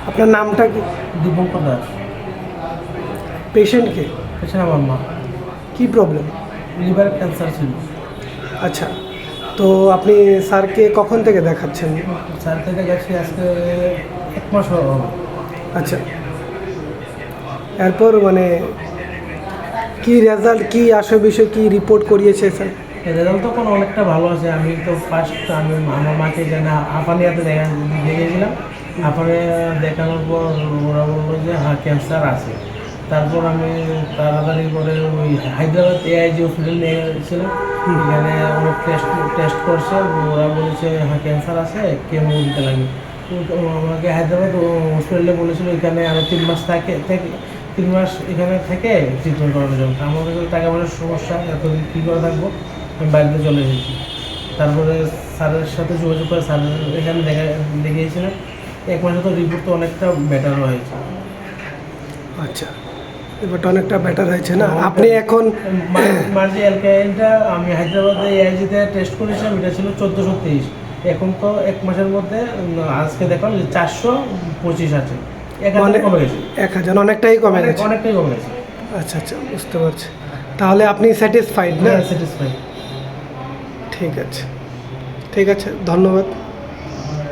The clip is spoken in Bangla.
আপনার নামটা কি? দীপঙ্কর দাস। পেশেন্ট কে? পেছনে আমার মা কি প্রবলেম? লিভার ক্যান্সার ছিল। আচ্ছা, তো আপনি স্যারকে কখন থেকে দেখাচ্ছেন? স্যার থেকে গেছি আজকে 1 মাস হবে। আচ্ছা, এরপর মানে কি রেজাল্ট, কি আসল বিষয়, কি রিপোর্ট করিয়েছে স্যার? রেজাল্ট তো কোনো অনেকটা ভালো আছে। আমি তো ফার্স্ট আমার মাকে জানা আপানিয়াতে দেখিয়েছিলাম। আপানে দেখানোর পর ওরা বললো যে হ্যাঁ ক্যান্সার আছে। তারপর আমি তাড়াতাড়ি করে ওই হায়দ্রাবাদ AIG হসপিটাল নিয়ে গেছিলাম। এখানে অনেক টেস্ট করছে। ওরা বলেছে হ্যাঁ ক্যান্সার আছে, কেমো দিতে লাগে। তো আমাকে হায়দ্রাবাদ হসপিটালে বলেছিল এখানে আরও 3 মাস থেকে 3 মাস এখানে থেকে ট্রিটমেন্ট করানোর জন্য। আমার কাছে টাকা পয়সার সমস্যা, এতদিন কী করে থাকবো, আমি বাড়িতে চলে এসেছি। তারপরে স্যারের সাথে যোগাযোগ করে স্যার এখানে দেখিয়েছিলাম। 1 মাসে তো রিপোর্ট তো অনেকটা বেটার হয়েছে। আচ্ছা, এবারটা অনেকটা বেটার হয়েছে না? আপনি এখন মার্জি অ্যালকাইনটা আমি হায়দ্রাবাদে AIG-তে টেস্ট করেছিলাম, এটা ছিল 1423। এখন তো 1 মাসের মধ্যে আজকে দেখলাম যে 425 আছে। 1000 কমে গেছে। 1000 অনেকটাই কমে গেছে। অনেকটাই কমে গেছে। আচ্ছা আচ্ছা, বুঝতে পারছি। তাহলে আপনি স্যাটিসফাইড না? স্যাটিসফাই। ঠিক আছে, ঠিক আছে, ধন্যবাদ।